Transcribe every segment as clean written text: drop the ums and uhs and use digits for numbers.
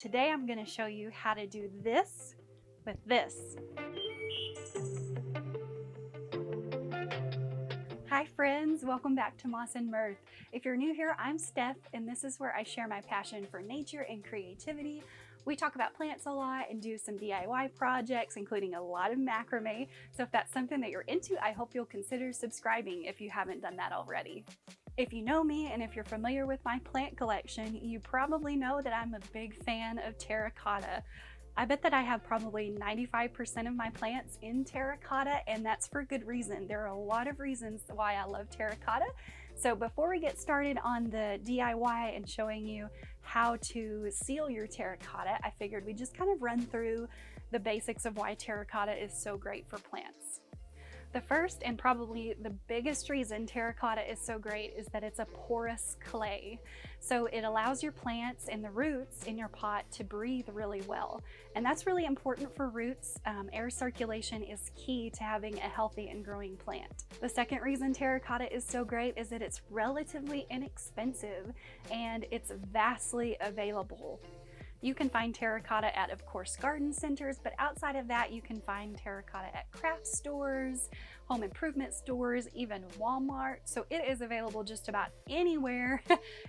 Today I'm going to show you how to do this with this. Hi friends, welcome back to Moss and Mirth. If you're new here, I'm Steph and this is where I share my passion for nature and creativity. We talk about plants a lot and do some DIY projects, including a lot of macrame. So if that's something that you're into, I hope you'll consider subscribing if you haven't done that already. If you know me and if you're familiar with my plant collection, you probably know that I'm a big fan of terracotta. I bet that I have probably 95% of my plants in terracotta, and that's for good reason. There are a lot of reasons why I love terracotta. So before we get started on the DIY and showing you how to seal your terracotta, I figured we'd just kind of run through the basics of why terracotta is so great for plants. The first and probably the biggest reason terracotta is so great is that it's a porous clay. So it allows your plants and the roots in your pot to breathe really well. And that's really important for roots. Air circulation is key to having a healthy and growing plant. The second reason terracotta is so great is that it's relatively inexpensive and it's vastly available. You can find terracotta at, of course, garden centers, but outside of that, you can find terracotta at craft stores, home improvement stores, even Walmart. So it is available just about anywhere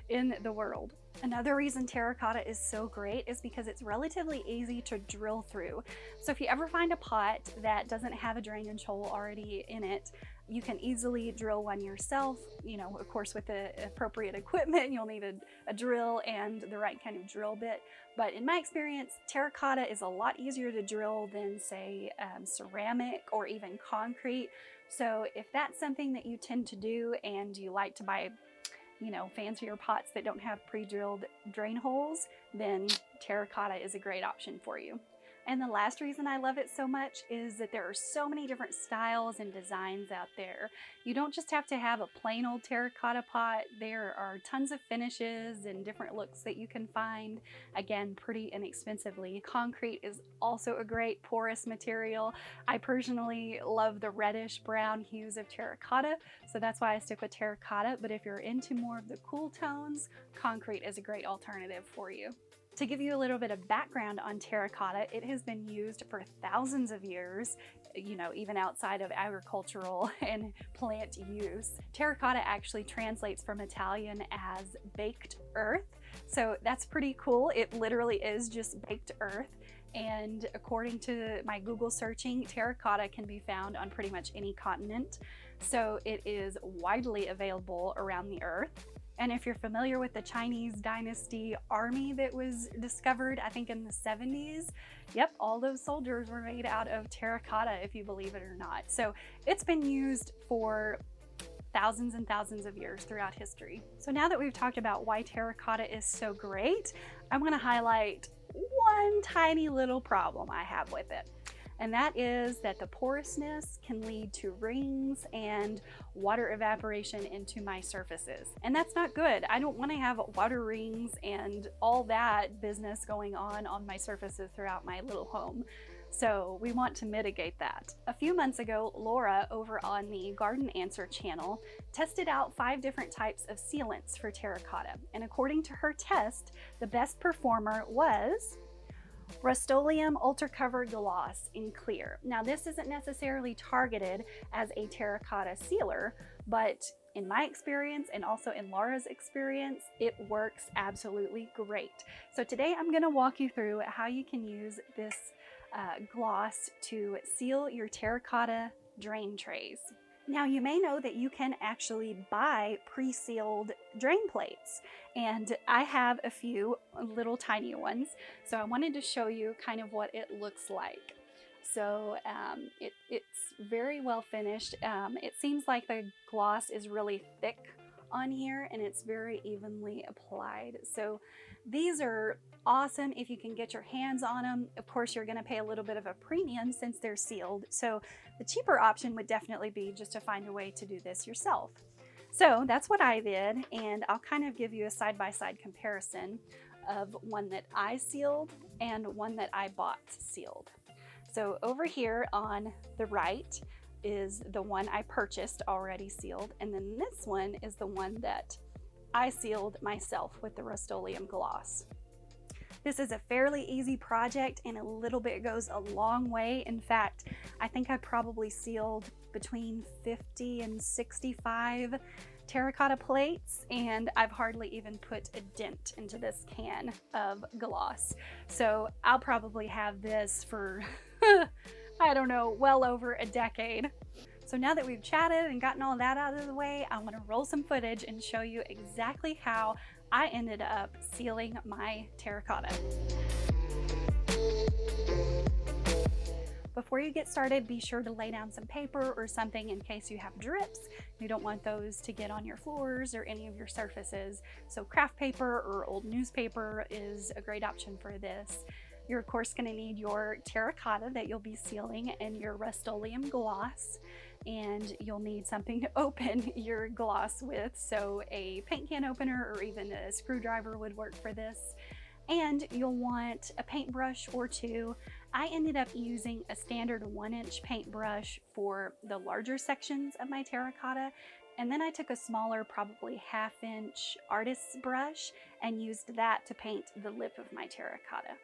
in the world. Another reason terracotta is so great is because it's relatively easy to drill through. So if you ever find a pot that doesn't have a drainage hole already in it, you can easily drill one yourself. You know, of course, with the appropriate equipment, you'll need a drill and the right kind of drill bit. But in my experience, terracotta is a lot easier to drill than, say, ceramic or even concrete. So if that's something that you tend to do and you like to buy, you know, fancier pots that don't have pre-drilled drain holes, then terracotta is a great option for you. And the last reason I love it so much is that there are so many different styles and designs out there. You don't just have to have a plain old terracotta pot. There are tons of finishes and different looks that you can find, again, pretty inexpensively. Concrete is also a great porous material. I personally love the reddish brown hues of terracotta, so that's why I stick with terracotta. But if you're into more of the cool tones, concrete is a great alternative for you. To give you a little bit of background on terracotta, it has been used for thousands of years, you know, even outside of agricultural and plant use. Terracotta actually translates from Italian as baked earth, so that's pretty cool. It literally is just baked earth. And according to my Google searching, terracotta can be found on pretty much any continent. So it is widely available around the earth. And if you're familiar with the Chinese dynasty army that was discovered, I think in the 70s, yep, all those soldiers were made out of terracotta, if you believe it or not. So it's been used for thousands and thousands of years throughout history. So now that we've talked about why terracotta is so great, I want to highlight one tiny little problem I have with it. And that is that the porousness can lead to rings and water evaporation into my surfaces. And that's not good. I don't want to have water rings and all that business going on my surfaces throughout my little home. So we want to mitigate that. A few months ago, Laura over on the Garden Answer channel tested out 5 different types of sealants for terracotta. And according to her test, the best performer was Rustoleum Ultra Cover Gloss in Clear. Now this isn't necessarily targeted as a terracotta sealer, but in my experience and also in Laura's experience, it works absolutely great. So today I'm going to walk you through how you can use this gloss to seal your terracotta drain trays. Now you may know that you can actually buy pre-sealed drain plates, and I have a few little tiny ones, so I wanted to show you kind of what it looks like. So it's very well finished. It seems like the gloss is really thick on here and it's very evenly applied. So these are awesome if you can get your hands on them. Of course, you're going to pay a little bit of a premium since they're sealed. So the cheaper option would definitely be just to find a way to do this yourself. So that's what I did, and I'll kind of give you a side-by-side comparison of one that I sealed and one that I bought sealed. So over here on the right is the one I purchased already sealed, and then this one is the one that I sealed myself with the Rustoleum gloss. This is a fairly easy project and a little bit goes a long way. In fact, I think I probably sealed between 50 and 65 terracotta plates, and I've hardly even put a dent into this can of gloss. So I'll probably have this for, I don't know, well over a decade. So now that we've chatted and gotten all that out of the way, I want to roll some footage and show you exactly how I ended up sealing my terracotta. Before you get started, be sure to lay down some paper or something in case you have drips. You don't want those to get on your floors or any of your surfaces. So craft paper or old newspaper is a great option for this. You're of course going to need your terracotta that you'll be sealing and your Rustoleum gloss. And you'll need something to open your gloss with. So a paint can opener or even a screwdriver would work for this. And you'll want a paintbrush or two. I ended up using a standard 1-inch paintbrush for the larger sections of my terracotta. And then I took a smaller, probably 1/2-inch artist's brush and used that to paint the lip of my terracotta.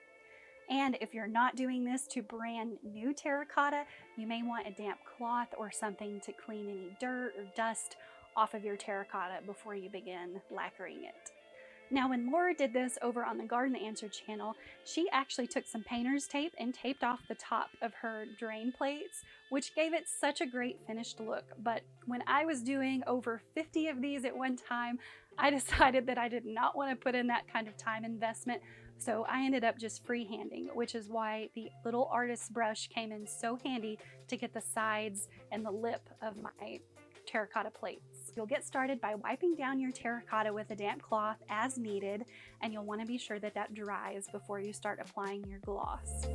And if you're not doing this to brand new terracotta, you may want a damp cloth or something to clean any dirt or dust off of your terracotta before you begin lacquering it. Now, when Laura did this over on the Garden Answer channel, she actually took some painter's tape and taped off the top of her drain plates, which gave it such a great finished look. But when I was doing over 50 of these at one time, I decided that I did not want to put in that kind of time investment. So I ended up just freehanding, which is why the little artist's brush came in so handy to get the sides and the lip of my terracotta plates. You'll get started by wiping down your terracotta with a damp cloth as needed, and you'll want to be sure that that dries before you start applying your gloss.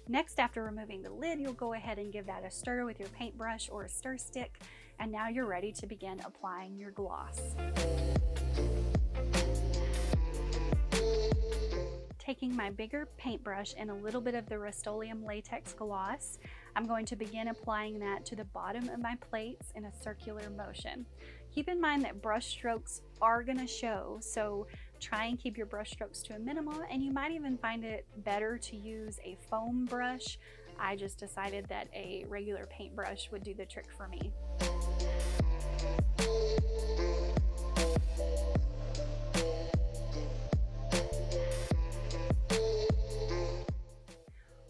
Next, after removing the lid, you'll go ahead and give that a stir with your paintbrush or a stir stick, and now you're ready to begin applying your gloss. Taking my bigger paintbrush and a little bit of the Rustoleum latex gloss, I'm going to begin applying that to the bottom of my plates in a circular motion. Keep in mind that brush strokes are going to show, so try and keep your brush strokes to a minimum, and you might even find it better to use a foam brush. I just decided that a regular paintbrush would do the trick for me.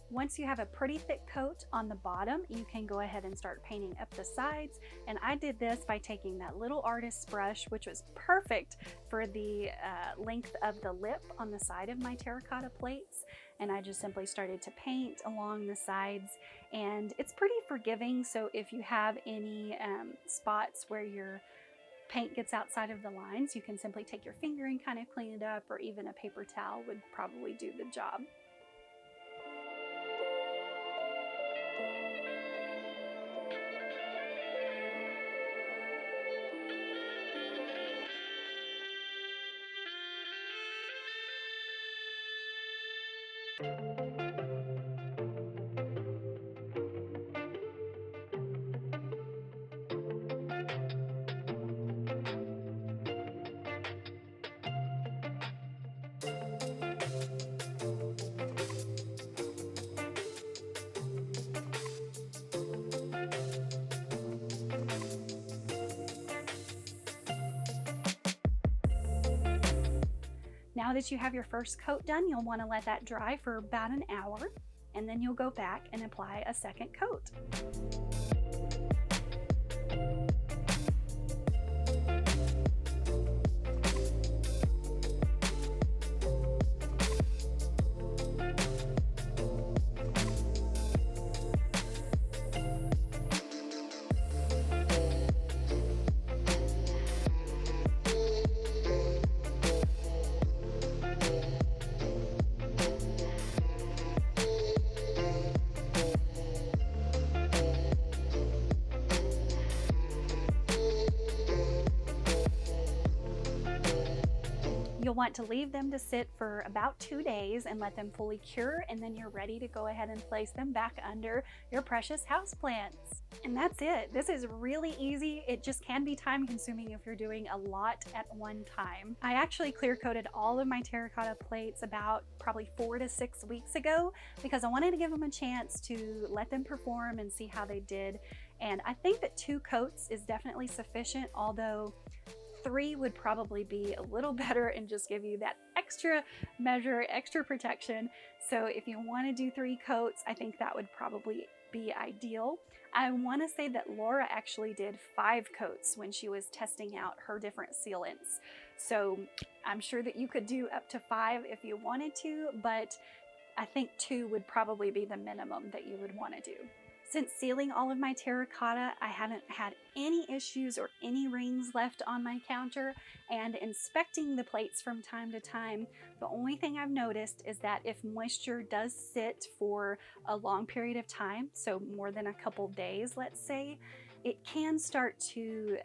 Once you have a pretty thick coat on the bottom, you can go ahead and start painting up the sides. And I did this by taking that little artist's brush, which was perfect for the length of the lip on the side of my terracotta plates. And I just simply started to paint along the sides. And it's pretty forgiving, so if you have any spots where your paint gets outside of the lines, you can simply take your finger and kind of clean it up, or even a paper towel would probably do the job. Now that you have your first coat done, you'll want to let that dry for about an hour, and then you'll go back and apply a second coat. You'll want to leave them to sit for about 2 days and let them fully cure, and then you're ready to go ahead and place them back under your precious houseplants. And that's it. This is really easy. It just can be time consuming if you're doing a lot at one time. I actually clear coated all of my terracotta plates about probably 4 to 6 weeks ago because I wanted to give them a chance to let them perform and see how they did. And I think that 2 coats is definitely sufficient, although 3 would probably be a little better and just give you that extra measure, extra protection. So if you want to do 3 coats, I think that would probably be ideal. I want to say that Laura actually did 5 coats when she was testing out her different sealants. So I'm sure that you could do up to 5 if you wanted to, but I think 2 would probably be the minimum that you would want to do. Since sealing all of my terracotta, I haven't had any issues or any rings left on my counter, and inspecting the plates from time to time, the only thing I've noticed is that if moisture does sit for a long period of time, so more than a couple days, let's say, it can start to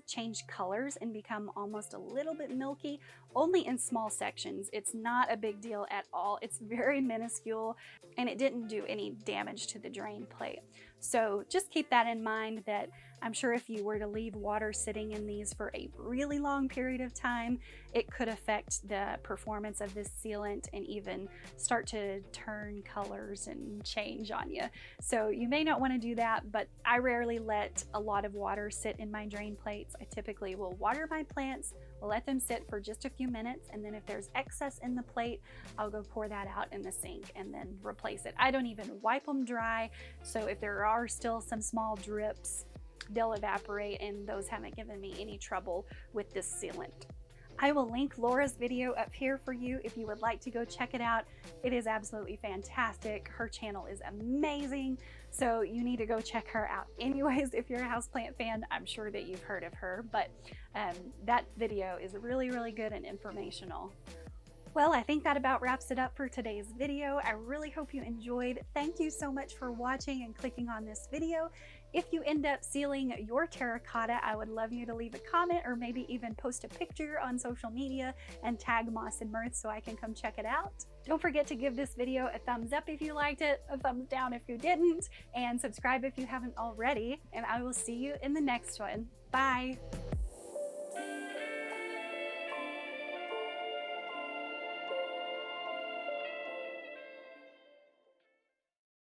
change colors and become almost a little bit milky, only in small sections. It's not a big deal at all. It's very minuscule, and it didn't do any damage to the drain plate. So just keep that in mind, that I'm sure if you were to leave water sitting in these for a really long period of time, it could affect the performance of this sealant and even start to turn colors and change on you. So you may not want to do that, but I rarely let a lot of water sit in my drain plates. I typically will water my plants, we'll let them sit for just a few minutes, and then if there's excess in the plate, I'll go pour that out in the sink and then replace it. I don't even wipe them dry, so if there are still some small drips, they'll evaporate, and those haven't given me any trouble with this sealant. I will link Laura's video up here for you if you would like to go check it out. It is absolutely fantastic. Her channel is amazing, so you need to go check her out. Anyways, if you're a houseplant fan, I'm sure that you've heard of her, but that video is really, really good and informational. Well, I think that about wraps it up for today's video. I really hope you enjoyed. Thank you so much for watching and clicking on this video. If you end up sealing your terracotta, I would love you to leave a comment or maybe even post a picture on social media and tag Moss and Mirth so I can come check it out. Don't forget to give this video a thumbs up if you liked it, a thumbs down if you didn't, and subscribe if you haven't already. And I will see you in the next one. Bye.